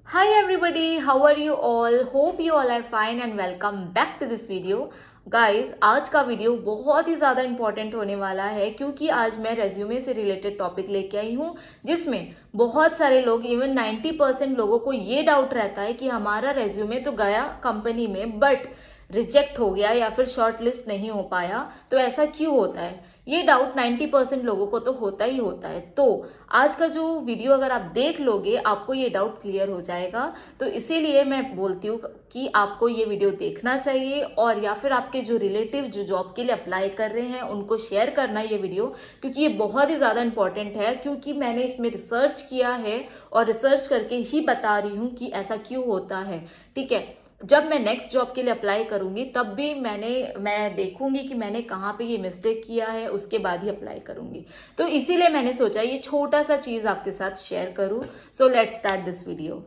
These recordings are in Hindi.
Hi everybody, how are you all? Hope you all are fine and welcome back to this video. Guys आज का वीडियो बहुत ही ज़्यादा इंपॉर्टेंट होने वाला है क्योंकि आज मैं रेज्यूमे से रिलेटेड टॉपिक लेके आई हूँ जिसमें बहुत सारे लोग इवन 90% लोगों को ये डाउट रहता है कि हमारा रेज्यूमे तो गया कंपनी में बट रिजेक्ट हो गया या फिर शॉर्ट लिस्ट नहीं हो पाया, तो ऐसा क्यों होता है। ये डाउट 90% लोगों को तो होता ही होता है। तो आज का जो वीडियो अगर आप देख लोगे आपको ये डाउट क्लियर हो जाएगा। तो इसीलिए मैं बोलती हूँ कि आपको ये वीडियो देखना चाहिए और या फिर आपके जो रिलेटिव जो जॉब के लिए अप्लाई कर रहे हैं उनको शेयर करना ये वीडियो, क्योंकि ये बहुत ही ज़्यादा इंपॉर्टेंट है। क्योंकि मैंने इसमें रिसर्च किया है और रिसर्च करके ही बता रही हूँ कि ऐसा क्यों होता है। ठीक है, जब मैं नेक्स्ट जॉब के लिए अप्लाई करूंगी तब भी मैं देखूंगी कि मैंने कहाँ पे ये मिस्टेक किया है, उसके बाद ही अप्लाई करूंगी। तो इसीलिए मैंने सोचा ये छोटा सा चीज़ आपके साथ शेयर करूं। So let's start this video.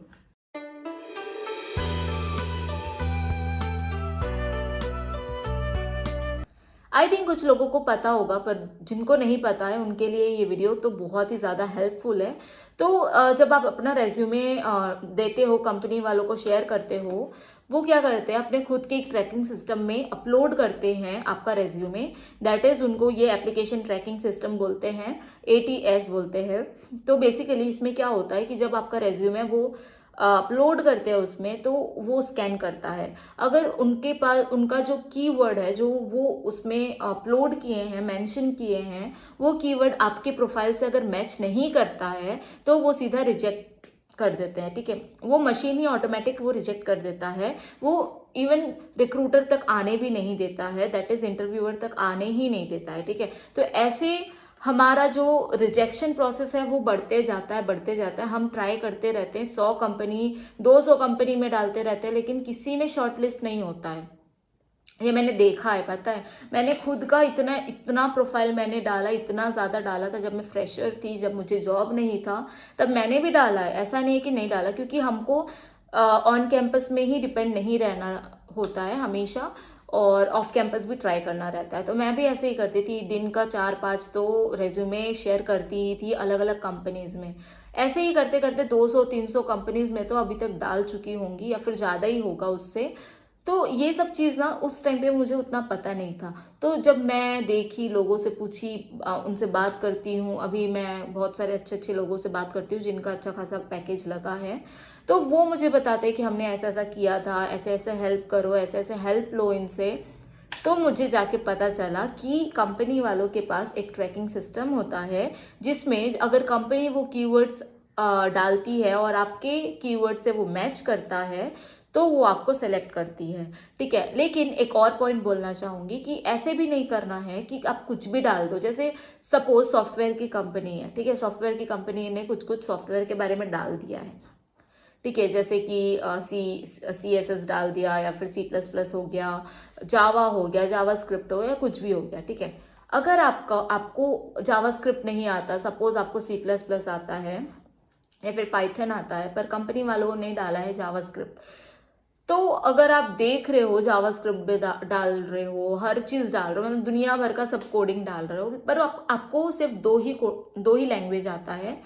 I think कुछ लोगों को पता होगा, पर जिनको नहीं पता है उनके लिए ये वीडियो तो बहुत ही ज़्यादा हेल्पफुल है। तो जब आप अपना रेज्यूमे देते हो, कंपनी वालों को शेयर करते हो, वो क्या करते हैं अपने खुद के एक ट्रैकिंग सिस्टम में अपलोड करते हैं आपका रेज्यूमे। दैट इज़ उनको ये एप्लीकेशन ट्रैकिंग सिस्टम बोलते हैं, ATS बोलते हैं। तो बेसिकली इसमें क्या होता है कि जब आपका रेज्यूमे वो अपलोड करते हैं उसमें, तो वो स्कैन करता है। अगर उनके पास उनका जो कीवर्ड है जो वो उसमें अपलोड किए हैं, मेंशन किए हैं, वो कीवर्ड आपके प्रोफाइल से अगर मैच नहीं करता है तो वो सीधा रिजेक्ट कर देते हैं। ठीक है, वो मशीन ही ऑटोमेटिक वो रिजेक्ट कर देता है। वो इवन रिक्रूटर तक आने भी नहीं देता है, दैट इज इंटरव्यूअर तक आने ही नहीं देता है। ठीक है, तो ऐसे हमारा जो रिजेक्शन प्रोसेस है वो बढ़ते जाता है। हम ट्राई करते रहते हैं, 100 कंपनी 200 कंपनी में डालते रहते हैं, लेकिन किसी में शॉर्टलिस्ट नहीं होता है। ये मैंने देखा है, पता है। मैंने खुद का इतना इतना प्रोफाइल मैंने डाला, इतना ज़्यादा डाला था जब मैं फ्रेशर थी, जब मुझे जॉब नहीं था, तब मैंने भी डाला है। ऐसा नहीं है कि नहीं डाला, क्योंकि हमको ऑन कैंपस में ही डिपेंड नहीं रहना होता है हमेशा, और ऑफ कैंपस भी ट्राई करना रहता है। तो मैं भी ऐसे ही करती थी, दिन का 4-5 तो रेज्यूमे शेयर करती ही थी अलग अलग कंपनीज में। ऐसे ही करते करते 200-300 कंपनीज में तो अभी तक डाल चुकी होंगी, या फिर ज़्यादा ही होगा उससे। तो ये सब चीज़ ना उस टाइम पे मुझे उतना पता नहीं था। तो जब मैं देखी, लोगों से पूछी, उनसे बात करती हूँ, अभी मैं बहुत सारे अच्छे अच्छे लोगों से बात करती हूँ जिनका अच्छा खासा पैकेज लगा है, तो वो मुझे बताते हैं कि हमने ऐसा ऐसा किया था, ऐसे ऐसे हेल्प करो, ऐसे ऐसे हेल्प लो इनसे। तो मुझे जाके पता चला कि कंपनी वालों के पास एक ट्रैकिंग सिस्टम होता है जिसमें अगर कंपनी वो कीवर्ड्स डालती है और आपके कीवर्ड से वो मैच करता है तो वो आपको सेलेक्ट करती है। ठीक है, लेकिन एक और पॉइंट बोलना चाहूंगी कि ऐसे भी नहीं करना है कि आप कुछ भी डाल दो। जैसे सपोज सॉफ्टवेयर की कंपनी है, ठीक है, सॉफ्टवेयर की कंपनी ने कुछ कुछ सॉफ्टवेयर के बारे में डाल दिया है। ठीक है, जैसे कि CSS डाल दिया, या फिर C++ हो गया, जावा हो गया, जावा स्क्रिप्ट हो, या कुछ भी हो गया। ठीक है, अगर आपको जावा स्क्रिप्ट नहीं आता, सपोज आपको C++ आता है या फिर पाइथन आता है, पर कंपनी वालों ने डाला है जावा स्क्रिप्ट, तो अगर आप देख रहे हो जावा स्क्रिप्ट भी डाल रहे हो, हर चीज़ डाल रहे हो, मतलब दुनिया भर का सब कोडिंग डाल रहे हो, पर आपको सिर्फ दो ही लैंग्वेज आता है,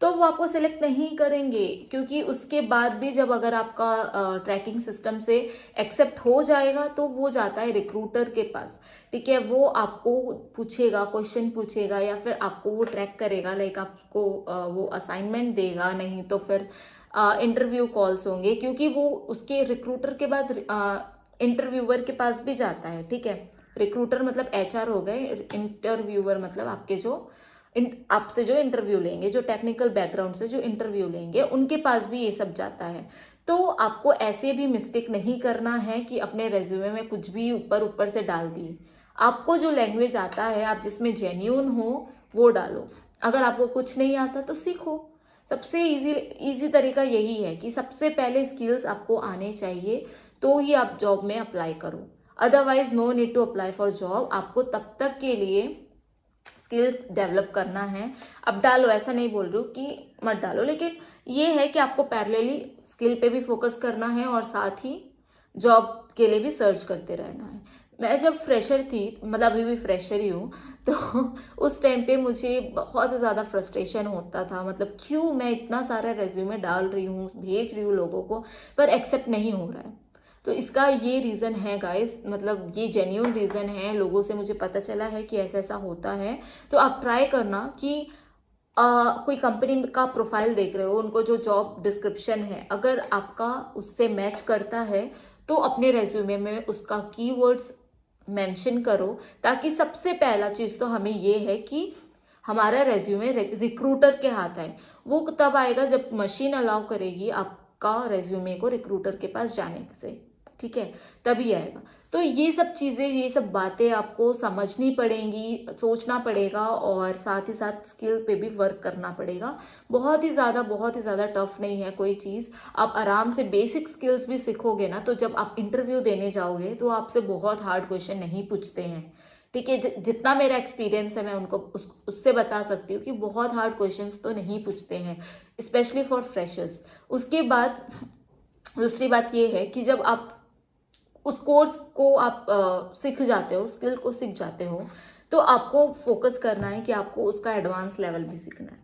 तो वो आपको सेलेक्ट नहीं करेंगे। क्योंकि उसके बाद भी जब अगर आपका ट्रैकिंग सिस्टम से एक्सेप्ट हो जाएगा तो वो जाता है रिक्रूटर के पास। ठीक है, वो आपको पूछेगा, क्वेश्चन पूछेगा, या फिर आपको वो ट्रैक करेगा, लाइक आपको वो असाइनमेंट देगा, नहीं तो फिर इंटरव्यू कॉल्स होंगे, क्योंकि वो उसके रिक्रूटर के बाद इंटरव्यूअर के पास भी जाता है। ठीक है, रिक्रूटर मतलब HR हो गए, इंटरव्यूअर मतलब आपके जो आपसे जो इंटरव्यू लेंगे, जो टेक्निकल बैकग्राउंड से जो इंटरव्यू लेंगे, उनके पास भी ये सब जाता है। तो आपको ऐसे भी मिस्टेक नहीं करना है कि अपने रेज्यूमे में कुछ भी ऊपर ऊपर से डाल दिए। आपको जो लैंग्वेज आता है, आप जिसमें जेन्यून हो वो डालो। अगर आपको कुछ नहीं आता तो सीखो। सबसे इजी तरीका यही है कि सबसे पहले स्किल्स आपको आने चाहिए, तो ही आप जॉब में अप्लाई करो। Otherwise no need to apply for job. आपको तब तक के लिए स्किल्स डेवलप करना है। अब डालो, ऐसा नहीं बोल रही हूँ कि मत डालो, लेकिन ये है कि आपको पैरेलली स्किल पे भी फोकस करना है और साथ ही जॉब के लिए भी सर्च करते रहना है। मैं जब फ्रेशर थी, मतलब अभी भी फ्रेशर ही हूँ, तो उस टाइम पे मुझे बहुत ज़्यादा फ्रस्ट्रेशन होता था, मतलब क्यों मैं इतना सारा रेज्यूमे डाल रही हूँ, भेज रही हूँ लोगों को, पर एक्सेप्ट नहीं हो रहा है। तो इसका ये रीज़न है गाइस, मतलब ये जेन्युइन रीज़न है, लोगों से मुझे पता चला है कि ऐसा ऐसा होता है। तो आप ट्राई करना कि कोई कंपनी का प्रोफाइल देख रहे हो, उनको जो जॉब डिस्क्रिप्शन है अगर आपका उससे मैच करता है तो अपने रेज्यूमे में उसका कीवर्ड्स मेंशन करो, ताकि सबसे पहला चीज़ तो हमें ये है कि हमारा रेज्यूमे रिक्रूटर के हाथ आए। वो तब आएगा जब मशीन अलाउ करेगी आपका रेज्यूमे को रिक्रूटर के पास जाने से, ठीक है, तभी आएगा। तो ये सब चीज़ें, ये सब बातें आपको समझनी पड़ेंगी, सोचना पड़ेगा, और साथ ही साथ स्किल पे भी वर्क करना पड़ेगा। बहुत ही ज़्यादा टफ नहीं है कोई चीज़, आप आराम से बेसिक स्किल्स भी सीखोगे ना, तो जब आप इंटरव्यू देने जाओगे तो आपसे बहुत हार्ड क्वेश्चन नहीं पूछते हैं, ठीक है। जितना मेरा एक्सपीरियंस है मैं उनको उससे बता सकती हूँ कि बहुत हार्ड क्वेश्चंस तो नहीं पूछते हैं, स्पेशली फॉर फ्रेशर्स। उसके बाद दूसरी बात ये है कि जब आप उस कोर्स को आप सीख जाते हो, स्किल को सीख जाते हो, तो आपको फोकस करना है कि आपको उसका एडवांस लेवल भी सीखना है।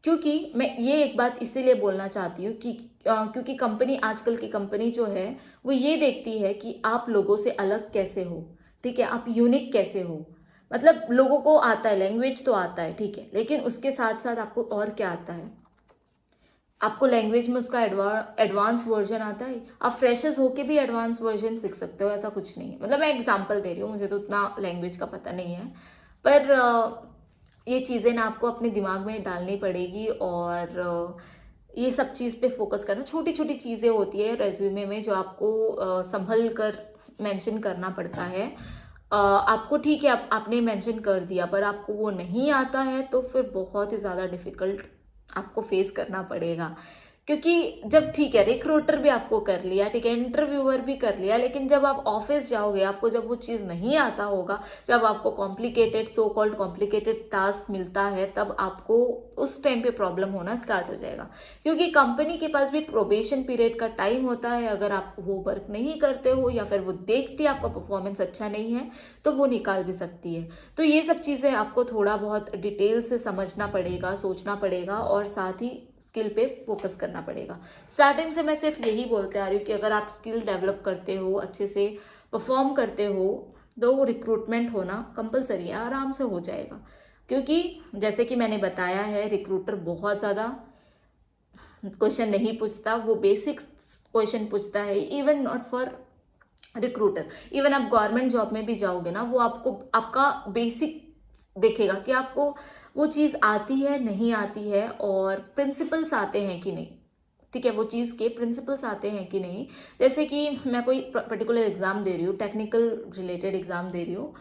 क्योंकि मैं ये एक बात इसीलिए बोलना चाहती हूँ कि क्योंकि कंपनी, आजकल की कंपनी जो है वो ये देखती है कि आप लोगों से अलग कैसे हो, ठीक है, आप यूनिक कैसे हो। मतलब लोगों को आता है, लैंग्वेज तो आता है, ठीक है, लेकिन उसके साथ साथ आपको और क्या आता है? आपको लैंग्वेज में उसका एडवांस वर्जन आता है। आप फ्रेशर्स होके भी एडवांस वर्जन सीख सकते हो, ऐसा कुछ नहीं है। मतलब मैं एग्जांपल दे रही हूँ, मुझे तो उतना लैंग्वेज का पता नहीं है, पर ये चीज़ें ना आपको अपने दिमाग में डालनी पड़ेगी, और ये सब चीज़ पे फोकस करना। छोटी छोटी चीज़ें होती है रेज्यूमे में जो आपको संभल कर मेंशन करना पड़ता है। आपको ठीक है, आपने मेंशन कर दिया, पर आपको वो नहीं आता है तो फिर बहुत ही ज़्यादा डिफिकल्ट आपको फेस करना पड़ेगा। क्योंकि जब ठीक है, रिक्रूटर भी आपको कर लिया, ठीक है, इंटरव्यूअर भी कर लिया, लेकिन जब आप ऑफिस जाओगे, आपको जब वो चीज़ नहीं आता होगा, जब आपको complicated, so called complicated task मिलता है, तब आपको उस टाइम पे प्रॉब्लम होना स्टार्ट हो जाएगा। क्योंकि कंपनी के पास भी प्रोबेशन पीरियड का टाइम होता है, अगर आप वो वर्क नहीं करते हो या फिर वो देखती है आपका परफॉर्मेंस अच्छा नहीं है, तो वो निकाल भी सकती है। तो ये सब चीज़ें आपको थोड़ा बहुत डिटेल से समझना पड़ेगा, सोचना पड़ेगा, और साथ ही स्किल पे फोकस करना पड़ेगा। स्टार्टिंग से मैं सिर्फ यही बोलते आ रही हूँ कि अगर आप स्किल डेवलप करते हो, अच्छे से परफॉर्म करते हो, तो रिक्रूटमेंट होना कंपलसरी है, आराम से हो जाएगा। क्योंकि जैसे कि मैंने बताया है, रिक्रूटर बहुत ज़्यादा क्वेश्चन नहीं पूछता, वो बेसिक क्वेश्चन पूछता है। Even not for recruiter, even आप गवर्नमेंट जॉब में भी जाओगे ना, वो आपको आपका बेसिक देखेगा कि आपको वो चीज़ आती है नहीं आती है, और प्रिंसिपल्स आते हैं कि नहीं, ठीक है, वो चीज़ के प्रिंसिपल्स आते हैं कि नहीं। जैसे कि मैं कोई पर्टिकुलर एग्जाम दे रही हूँ, टेक्निकल रिलेटेड एग्जाम दे रही हूँ,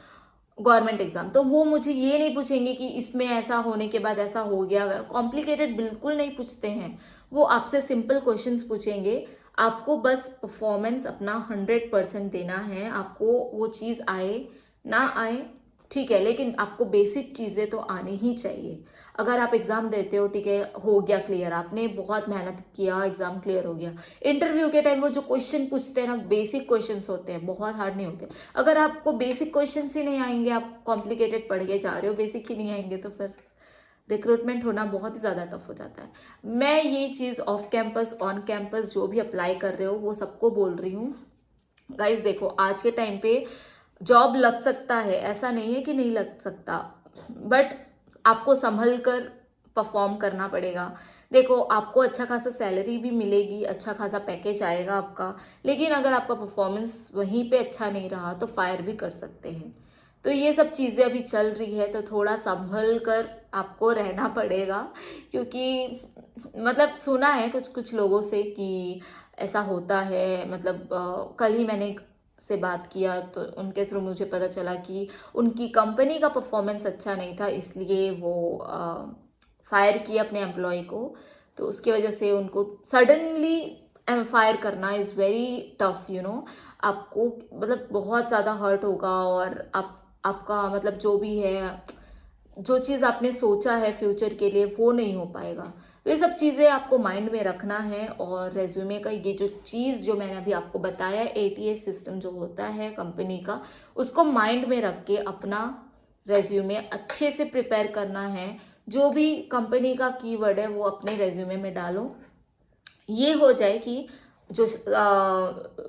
गवर्नमेंट एग्जाम, तो वो मुझे ये नहीं पूछेंगे कि इसमें ऐसा होने के बाद ऐसा हो गया। कॉम्प्लिकेटेड बिल्कुल नहीं पूछते हैं, वो आपसे सिंपल क्वेश्चंस पूछेंगे। आपको बस परफॉर्मेंस अपना 100% देना है, आपको वो चीज़ आए ना आए, ठीक है, लेकिन आपको बेसिक चीज़ें तो आनी ही चाहिए। अगर आप एग्ज़ाम देते हो, ठीक है, हो गया क्लियर, आपने बहुत मेहनत किया, एग्ज़ाम क्लियर हो गया, इंटरव्यू के टाइम वो जो क्वेश्चन पूछते हैं ना, बेसिक क्वेश्चंस होते हैं, बहुत हार्ड नहीं होते। अगर आपको बेसिक क्वेश्चंस ही नहीं आएंगे, आप कॉम्प्लिकेटेड पढ़ के जा रहे हो, बेसिक ही नहीं आएंगे, तो फिर रिक्रूटमेंट होना बहुत ही ज़्यादा टफ हो जाता है। मैं ये चीज़ ऑफ कैंपस, ऑन कैंपस जो भी अप्लाई कर रहे हो, वो सबको बोल रही हूँ। गाइज देखो, आज के टाइम पे जॉब लग सकता है, ऐसा नहीं है कि नहीं लग सकता, बट आपको संभल कर परफॉर्म करना पड़ेगा। देखो, आपको अच्छा खासा सैलरी भी मिलेगी, अच्छा खासा पैकेज आएगा आपका, लेकिन अगर आपका परफॉर्मेंस वहीं पे अच्छा नहीं रहा तो फायर भी कर सकते हैं। तो ये सब चीज़ें अभी चल रही है, तो थोड़ा संभल कर आपको रहना पड़ेगा। क्योंकि मतलब सुना है कुछ कुछ लोगों से कि ऐसा होता है। मतलब कल ही मैंने से बात किया तो उनके थ्रू मुझे पता चला कि उनकी कंपनी का परफॉर्मेंस अच्छा नहीं था, इसलिए वो फायर किया अपने एम्प्लॉय को। तो उसकी वजह से उनको सडनली फायर करना is very tough, you know. आपको मतलब बहुत ज़्यादा हर्ट होगा, और आपका मतलब जो भी है, जो चीज़ आपने सोचा है फ्यूचर के लिए, वो नहीं हो पाएगा। तो ये सब चीज़ें आपको माइंड में रखना है। और रेज्यूमे का ये जो चीज़ जो मैंने अभी आपको बताया, ATS सिस्टम जो होता है कंपनी का, उसको माइंड में रख के अपना रेज्यूमे अच्छे से प्रिपेयर करना है। जो भी कंपनी का कीवर्ड है वो अपने रेज्यूमे में डालो। ये हो जाए कि जो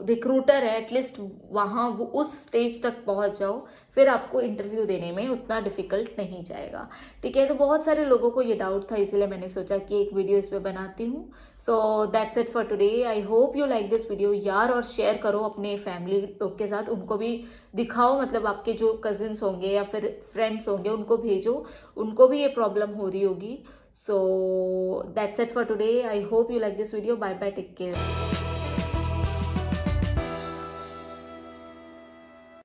रिक्रूटर है एटलीस्ट वहाँ वो उस स्टेज तक पहुँच जाओ, फिर आपको इंटरव्यू देने में उतना डिफिकल्ट नहीं जाएगा। ठीक है, तो बहुत सारे लोगों को ये डाउट था, इसीलिए मैंने सोचा कि एक वीडियो इस पे बनाती हूँ। So that's it for today. I hope you like this video यार, और शेयर करो अपने फैमिली लोग के साथ, उनको भी दिखाओ, मतलब आपके जो कजिन्स होंगे या फिर फ्रेंड्स होंगे उनको भेजो, उनको भी ये प्रॉब्लम हो रही होगी। So that's it for today. I hope you like this video. Bye bye. Take care.